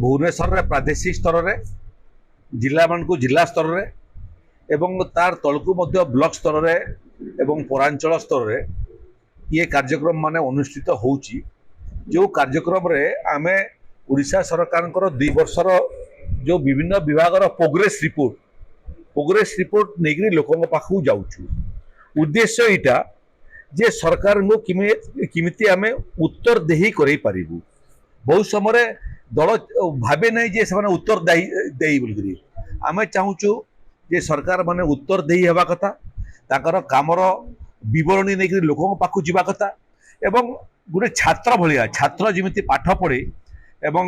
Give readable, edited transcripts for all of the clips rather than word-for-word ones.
भुवनेश्वर प्रादेशिक स्तर में जिला मान को जिला स्तर में एवं तार तलकू ब्लॉक स्तर में एवं पौरांचल स्तर में ये कार्यक्रम माने अनुष्ठित होउची। जो कार्यक्रम रे आमे उड़ीसा सरकार 2 वर्षर जो विभिन्न विभाग प्रोग्रेस रिपोर्ट नहीं लोकों पाखु जाउछु। उद्देश्य इटा जे सरकार को किमिति आमे उत्तर देही करै पारिबु। बहुत समय दल भाबे नहीं जे से उत्तर देई बोलकरी आमे चाहूचु जे सरकार माने उत्तर देही हेबा कथा ताकर कामर विवरणी नहीं लोकों पाखु जीवा कथा एवं गोटे छात्र भलिया छात्र जमिति पाठ पढ़े एवं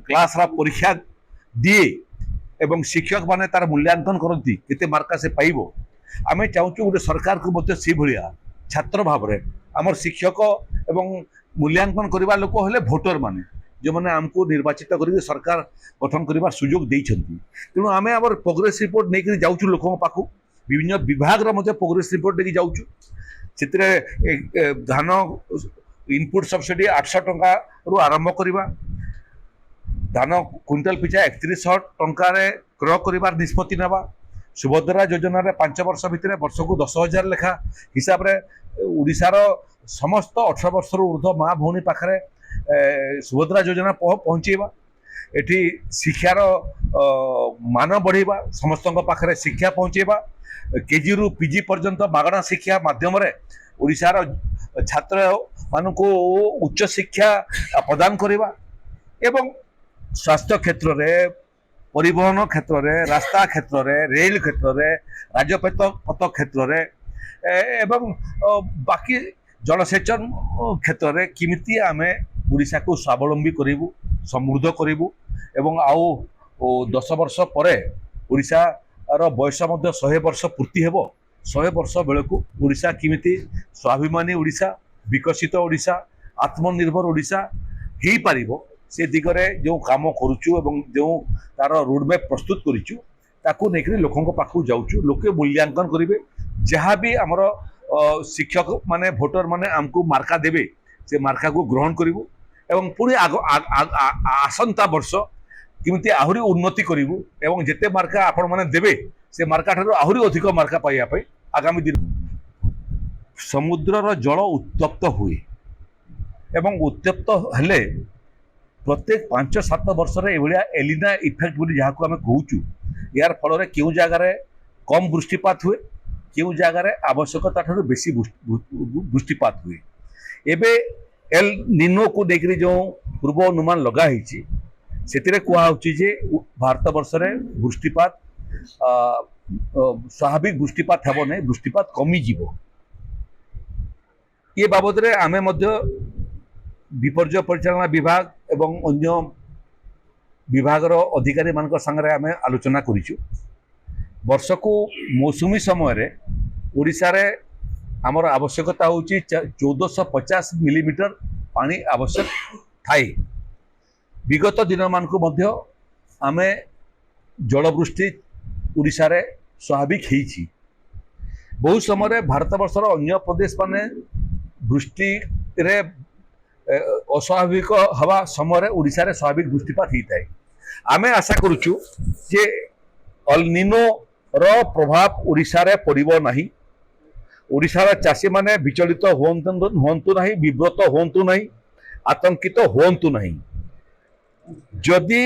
क्लास परीक्षा दिए एवं शिक्षक माने तार मूल्यांकन करती केते मार्का से पाइबो। आमे चाहूचु गोटे सरकार को मध्य से भलिया छात्र भाव रे आमर शिक्षक एवं मूल्यांकन करबा लोक हेले भोटर माने जो माने हमको निर्वाचित करके सरकार गठन करबार सुयोग देइछंती। तेणु आमे हमर प्रोग्रेस रिपोर्ट नहीं करी जाउचु लोकों पाखु विभिन्न विभाग रा मध्य प्रोग्रेस रिपोर्ट लेके जाउचु। से धान इनपुट सब्सिडी 800 टंका रु आरंभ करवा धान क्विंटल पिछा 3100 टंका क्रय कर निष्पत्ति नेबा। सुभद्रा योजना रे 5 वर्ष भितर वर्ष को 10,000 लेखा हिसाब रे उड़ीसार समस्त 18 वर्ष ऊर्ध्व माँ भौणी पाखरे सुभद्रा योजना पहुँचेबा। एठी शिक्षार मान बढ़ेबा समस्त पाखरे शिक्षा पहुँचेबा। केजी रु पीजी पर्यंत मागणा शिक्षा माध्यम रे उड़ीसार छात्र मानक उच्च शिक्षा प्रदान करवा एवं स्वास्थ्य क्षेत्र रे परिवहन क्षेत्र रे रास्ता क्षेत्र रे रेल क्षेत्र रे राजपथ क्षेत्र रे एवं बाकी जलसेचन क्षेत्र रे किमिति आमे उड़ीसा को स्वावलंबी करिवु समृद्ध करिवु एवं आउ 10 वर्ष परे उड़ीसा रो बयस 100 वर्ष पूर्ति हेबो। 100 वर्ष बेलू उड़ीसा किमिति स्वाभिमानी उड़ीसा विकसित उड़ीसा आत्मनिर्भर उड़ीसा हो पारिबो से दिगरे जो काम करूचु एवं जो तार रोडमैप प्रस्तुत करिचु ताकू नेकरी लोकों पाखु जाउचु। लोके मूल्यांकन करिवे जहाँ भी आमर शिक्षक माने भोटर माने आमको मार्का देवे से मार्का को ग्रहण करिवु एवं पुणी आसंता वर्ष किमिति आहुरी उन्नति करिवु एवं जेते मार्का आपण माने देवे से मार्का ठारो आहुरी अधिक मार्का पाइया पाई आगामी दिन। समुद्रर जल उत्तप्त हुए एवं उत्तप्त हेले प्रत्येक 5-7 वर्ष एभलिया एलिना इफेक्ट बोली जहाँ को आम कहूचु यार फल क्यों जगार कम वृष्टिपात हुए क्यों जगार आवश्यकता ठारो बेसी वृष्टिपात हुए। एबे एल निनो को लेकर जो पूर्व अनुमान लगाई से कहुच्छी जे भारत वर्ष में वृष्टिपात स्वाभाविक वृष्टिपात हेब नहीं वृष्टिपात कमिजिव। ये बाबद रे आमे मध्य विपर्य परिचालना विभाग एवं अन्य विभाग अधिकारी मान संगे आमे आलोचना करिचु। वर्ष को मौसुमी समय रे ओडिशा रे आमर आवश्यकता होची 1450 मिलीमीटर पानी आवश्यक थाए। विगत दिन मान को मध्य आमे जलवृष्टि उड़ीसा रे स्वाभाविक होईची। बहुत समय भारत वर्षर अन्य प्रदेश माने वृष्टि रे अस्वाभाविक हवा समय उड़ीसा रे स्वाभाविक वृष्टिपात होता है। आमे आशा करुचु जे अल निनो रो प्रभाव उड़ीसा रे पड़िबो नाही। उड़ीसार चाषी माने विचलित हुंतु नाही विव्रत हुंतु नाही आतंकित हुंतु नाही। जदि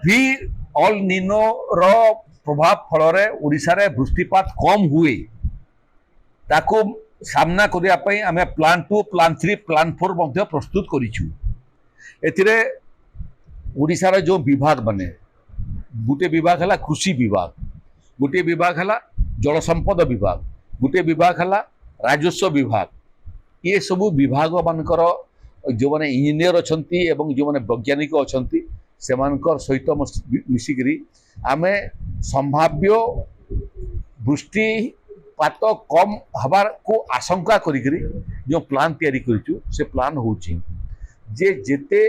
भी अल निनो रो प्रभाव फल उड़ीसा रे वृष्टिपात कम हुए ताको सामना करिया पई आमे प्लान 2 प्लान 3 प्लान 4 मध्य प्रस्तुत करिछु। एथिरे उड़ीसार जो विभाग बने गोटे विभाग है कृषि विभाग गोटे विभाग है जल संपद विभाग गोटे विभाग है राजस्व विभाग ये सबू विभाग मानकर जो मैंने इंजीनियर अच्छा जो मैंने वैज्ञानिक अच्छा से सहित मिसिकी आमे संभाव्य वृष्टिपात कम हबार को आशंका करी जो प्लान तैयारी करिचु से प्लान होची जे जेते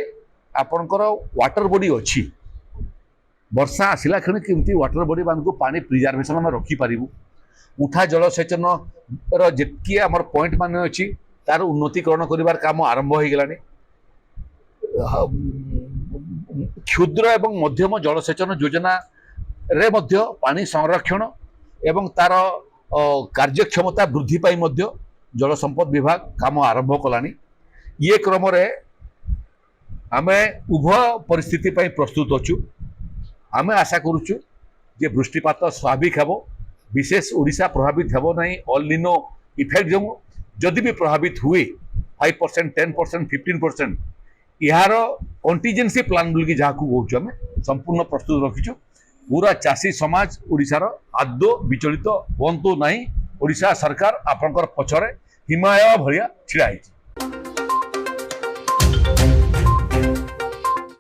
आपनकर वाटर बॉडी अच्छी वर्षा आसला क्षण केमती वाटर बॉडी मान को पानी प्रिजर्वेशन में रखी पारिबु उठा जलसेचन जी आम पॉइंट मान अच्छी तार उन्नतीकरण कर काम आरंभ हो गलानी क्षुद्र एवं मध्यम जलसेचन योजना रे मध्य पानी संरक्षण एवं तार कार्यक्षमता वृद्धि पाई मध्य जल संपद विभाग काम आरंभ कलानी। ये क्रम रे आमे उभय परिस्थिति पाई प्रस्तुत अछु। आमे आशा करूछु जे वृष्टिपात स्वाभाविक हेबो, विशेष ओडिशा प्रभावित हेबो नहीं। ऑल निनो इफेक्ट जो जदि भी प्रभावित हुए 5%, 10%, 15% यार कंटीजेंसी प्लान बोल जहाँ कहूँ आम संपूर्ण प्रस्तुत रखीचु। पूरा चाषी समाज ओडिशार आदौ विचलित हूँ ना। ओडिशा सरकार आपणकर पछरे हिमालय भलिया छिड़ा है।